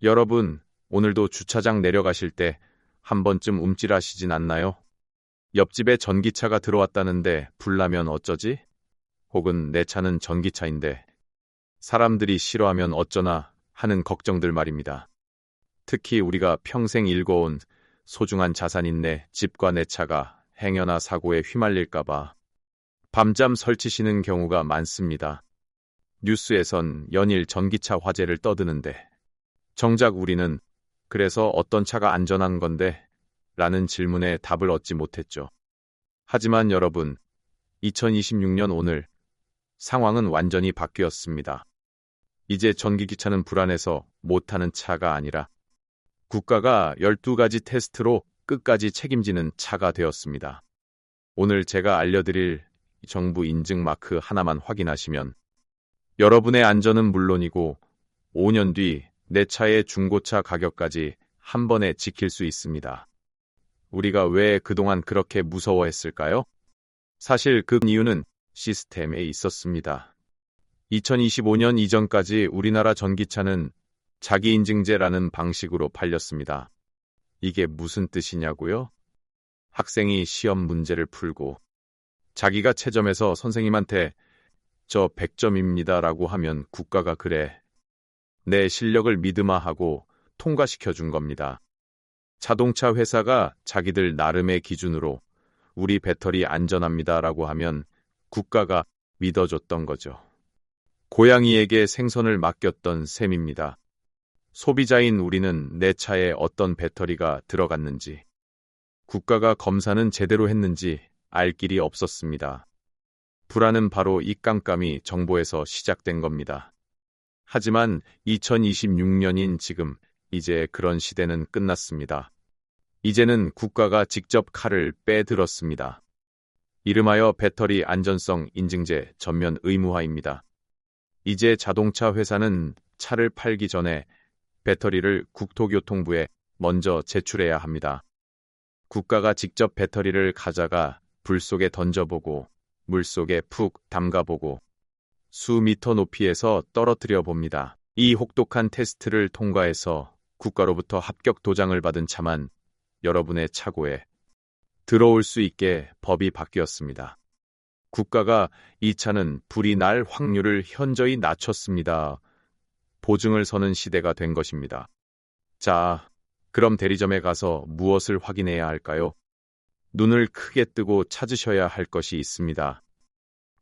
여러분, 오늘도 주차장 내려가실 때 한 번쯤 움찔하시진 않나요? 옆집에 전기차가 들어왔다는데 불나면 어쩌지? 혹은 내 차는 전기차인데 사람들이 싫어하면 어쩌나 하는 걱정들 말입니다. 특히 우리가 평생 일궈온 소중한 자산인 내 집과 내 차가 행여나 사고에 휘말릴까봐 밤잠 설치시는 경우가 많습니다. 뉴스에선 연일 전기차 화재를 떠드는데 정작 우리는 그래서 어떤 차가 안전한 건데? 라는 질문에 답을 얻지 못했죠. 하지만 여러분, 2026년 오늘 상황은 완전히 바뀌었습니다. 이제 전기기차는 불안해서 못타는 차가 아니라 국가가 12가지 테스트로 끝까지 책임지는 차가 되었습니다. 오늘 제가 알려드릴 정부 인증 마크 하나만 확인하시면 여러분의 안전은 물론이고 5년 뒤 내 차의 중고차 가격까지 한 번에 지킬 수 있습니다. 우리가 왜 그동안 그렇게 무서워했을까요? 사실 그 이유는 시스템에 있었습니다. 2025년 이전까지 우리나라 전기차는 자기인증제라는 방식으로 팔렸습니다. 이게 무슨 뜻이냐고요? 학생이 시험 문제를 풀고 자기가 채점해서 선생님한테 저 100점입니다 라고 하면 국가가 그래, 내 실력을 믿으마 하고 통과시켜 준 겁니다. 자동차 회사가 자기들 나름의 기준으로 우리 배터리 안전합니다 라고 하면 국가가 믿어줬던 거죠. 고양이에게 생선을 맡겼던 셈입니다. 소비자인 우리는 내 차에 어떤 배터리가 들어갔는지, 국가가 검사는 제대로 했는지 알 길이 없었습니다. 불안은 바로 이 깜깜이 정보에서 시작된 겁니다. 하지만 2026년인 지금 이제 그런 시대는 끝났습니다. 이제는 국가가 직접 칼을 빼들었습니다. 이름하여 배터리 안전성 인증제 전면 의무화입니다. 이제 자동차 회사는 차를 팔기 전에 배터리를 국토교통부에 먼저 제출해야 합니다. 국가가 직접 배터리를 가져가 불 속에 던져보고 물 속에 푹 담가보고 수미터 높이에서 떨어뜨려 봅니다. 이 혹독한 테스트를 통과해서 국가로부터 합격 도장을 받은 차만 여러분의 차고에 들어올 수 있게 법이 바뀌었습니다. 국가가 이 차는 불이 날 확률을 현저히 낮췄습니다. 보증을 서는 시대가 된 것입니다. 자, 그럼 대리점에 가서 무엇을 확인해야 할까요? 눈을 크게 뜨고 찾으셔야 할 것이 있습니다.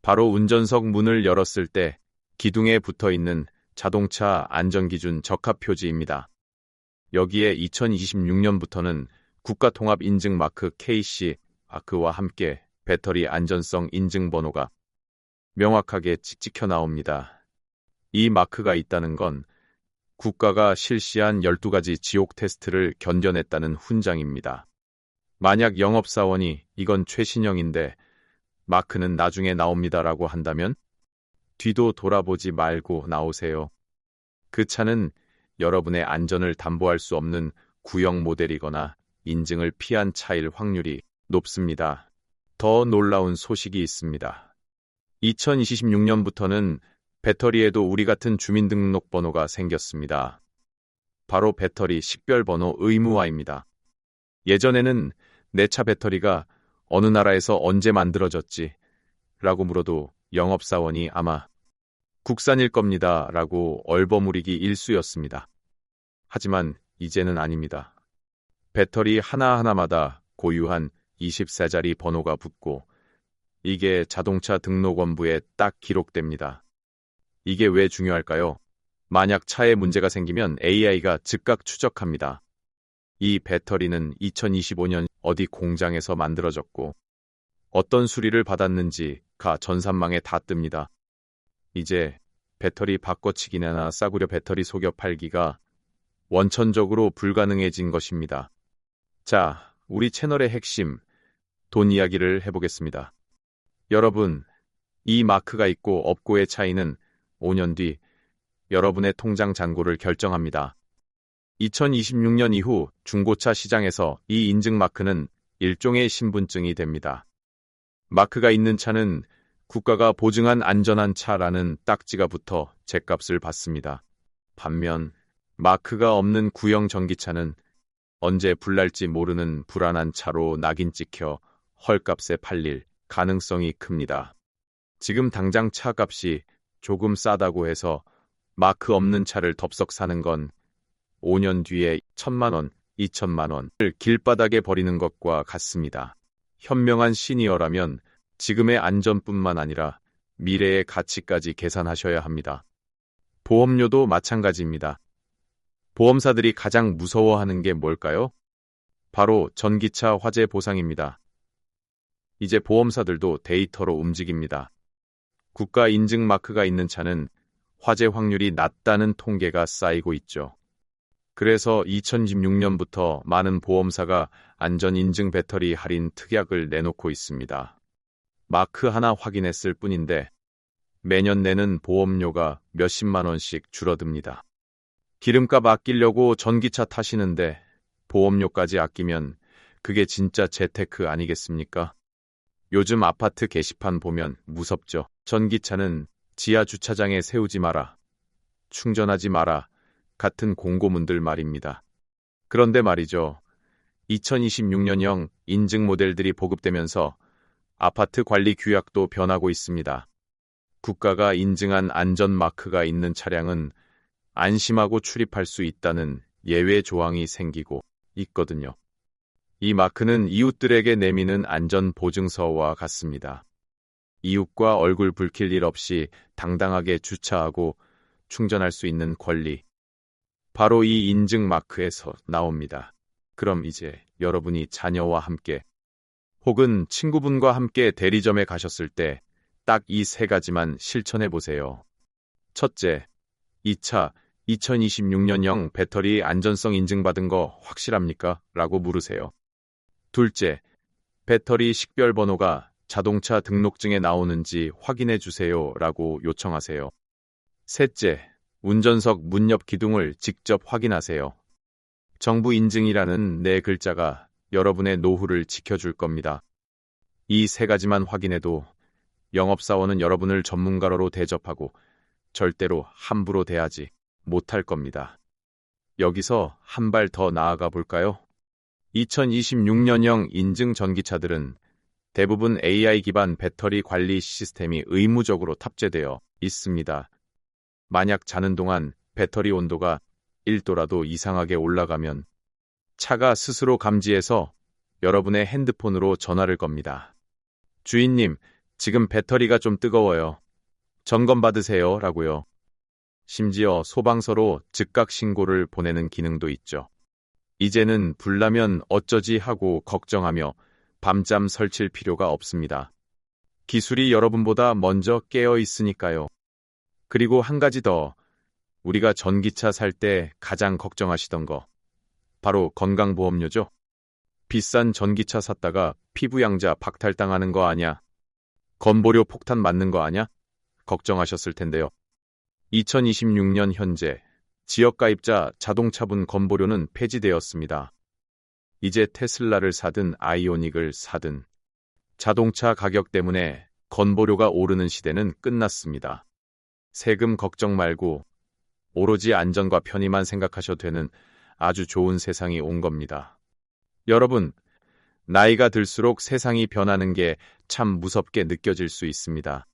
바로 운전석 문을 열었을 때 기둥에 붙어있는 자동차 안전기준 적합표지입니다. 여기에 2026년부터는 국가통합인증 마크 KC 마크와 함께 배터리 안전성 인증번호가 명확하게 찍혀 나옵니다. 이 마크가 있다는 건 국가가 실시한 12가지 지옥 테스트를 견뎌냈다는 훈장입니다. 만약 영업사원이 이건 최신형인데 마크는 나중에 나옵니다라고 한다면 뒤도 돌아보지 말고 나오세요. 그 차는 여러분의 안전을 담보할 수 없는 구형 모델이거나 인증을 피한 차일 확률이 높습니다. 더 놀라운 소식이 있습니다. 2026년부터는 배터리에도 우리 같은 주민등록번호가 생겼습니다. 바로 배터리 식별번호 의무화입니다. 예전에는 내 차 배터리가 어느 나라에서 언제 만들어졌지? 라고 물어도 영업사원이 아마 국산일 겁니다. 라고 얼버무리기 일쑤였습니다. 하지만 이제는 아닙니다. 배터리 하나하나마다 고유한 20세자리 번호가 붙고 이게 자동차 등록원부에 딱 기록됩니다. 이게 왜 중요할까요? 만약 차에 문제가 생기면 AI가 즉각 추적합니다. 이 배터리는 2025년 어디 공장에서 만들어졌고 어떤 수리를 받았는지가 전산망에 다 뜹니다. 이제 배터리 바꿔치기나 싸구려 배터리 속여 팔기가 원천적으로 불가능해진 것입니다. 자, 우리 채널의 핵심, 돈 이야기를 해보겠습니다. 여러분, 이 마크가 있고 없고의 차이는 5년 뒤 여러분의 통장 잔고를 결정합니다. 2026년 이후 중고차 시장에서 이 인증 마크는 일종의 신분증이 됩니다. 마크가 있는 차는 국가가 보증한 안전한 차라는 딱지가 붙어 죗값을 받습니다. 반면 마크가 없는 구형 전기차는 언제 불날지 모르는 불안한 차로 낙인 찍혀 헐값에 팔릴 가능성이 큽니다. 지금 당장 차값이 조금 싸다고 해서 마크 없는 차를 덥석 사는 건 5년 뒤에 1,000만 원, 2,000만 원을 길바닥에 버리는 것과 같습니다. 현명한 시니어라면 지금의 안전뿐만 아니라 미래의 가치까지 계산하셔야 합니다. 보험료도 마찬가지입니다. 보험사들이 가장 무서워하는 게 뭘까요? 바로 전기차 화재 보상입니다. 이제 보험사들도 데이터로 움직입니다. 국가 인증 마크가 있는 차는 화재 확률이 낮다는 통계가 쌓이고 있죠. 그래서 2016년부터 많은 보험사가 안전인증 배터리 할인 특약을 내놓고 있습니다. 마크 하나 확인했을 뿐인데 매년 내는 보험료가 몇십만 원씩 줄어듭니다. 기름값 아끼려고 전기차 타시는데 보험료까지 아끼면 그게 진짜 재테크 아니겠습니까? 요즘 아파트 게시판 보면 무섭죠. 전기차는 지하 주차장에 세우지 마라, 충전하지 마라 같은 공고문들 말입니다. 그런데 말이죠. 2026년형 인증 모델들이 보급되면서 아파트 관리 규약도 변하고 있습니다. 국가가 인증한 안전 마크가 있는 차량은 안심하고 출입할 수 있다는 예외 조항이 생기고 있거든요. 이 마크는 이웃들에게 내미는 안전 보증서와 같습니다. 이웃과 얼굴 붉힐 일 없이 당당하게 주차하고 충전할 수 있는 권리. 바로 이 인증 마크에서 나옵니다. 그럼 이제 여러분이 자녀와 함께 혹은 친구분과 함께 대리점에 가셨을 때 딱 이 세 가지만 실천해 보세요. 첫째, 이 차 2026년형 배터리 안전성 인증받은 거 확실합니까? 라고 물으세요. 둘째, 배터리 식별번호가 자동차 등록증에 나오는지 확인해 주세요 라고 요청하세요. 셋째, 운전석 문 옆 기둥을 직접 확인하세요. 정부 인증이라는 네 글자가 여러분의 노후를 지켜줄 겁니다. 이 세 가지만 확인해도 영업사원은 여러분을 전문가로 대접하고 절대로 함부로 대하지 못할 겁니다. 여기서 한 발 더 나아가 볼까요? 2026년형 인증 전기차들은 대부분 AI 기반 배터리 관리 시스템이 의무적으로 탑재되어 있습니다. 만약 자는 동안 배터리 온도가 1도라도 이상하게 올라가면 차가 스스로 감지해서 여러분의 핸드폰으로 전화를 겁니다. 주인님, 지금 배터리가 좀 뜨거워요. 점검 받으세요. 라고요. 심지어 소방서로 즉각 신고를 보내는 기능도 있죠. 이제는 불나면 어쩌지 하고 걱정하며 밤잠 설칠 필요가 없습니다. 기술이 여러분보다 먼저 깨어 있으니까요. 그리고 한 가지 더, 우리가 전기차 살 때 가장 걱정하시던 거, 바로 건강보험료죠. 비싼 전기차 샀다가 피부양자 박탈당하는 거 아냐? 건보료 폭탄 맞는 거 아냐? 걱정하셨을 텐데요. 2026년 현재 지역가입자 자동차분 건보료는 폐지되었습니다. 이제 테슬라를 사든 아이오닉을 사든 자동차 가격 때문에 건보료가 오르는 시대는 끝났습니다. 세금 걱정 말고 오로지 안전과 편의만 생각하셔도 되는 아주 좋은 세상이 온 겁니다. 여러분, 나이가 들수록 세상이 변하는 게 참 무섭게 느껴질 수 있습니다.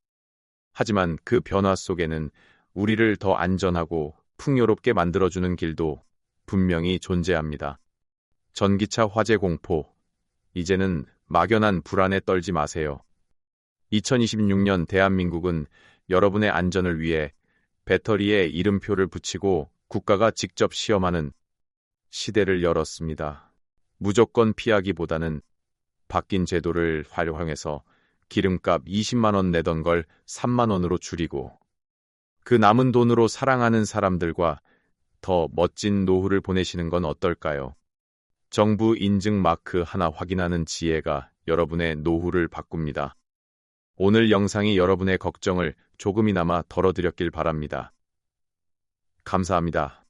하지만 그 변화 속에는 우리를 더 안전하고 풍요롭게 만들어주는 길도 분명히 존재합니다. 전기차 화재 공포, 이제는 막연한 불안에 떨지 마세요. 2026년 대한민국은 여러분의 안전을 위해 배터리에 이름표를 붙이고 국가가 직접 시험하는 시대를 열었습니다. 무조건 피하기보다는 바뀐 제도를 활용해서 기름값 20만 원 내던 걸 3만 원으로 줄이고 그 남은 돈으로 사랑하는 사람들과 더 멋진 노후를 보내시는 건 어떨까요? 정부 인증 마크 하나 확인하는 지혜가 여러분의 노후를 바꿉니다. 오늘 영상이 여러분의 걱정을 조금이나마 덜어드렸길 바랍니다. 감사합니다.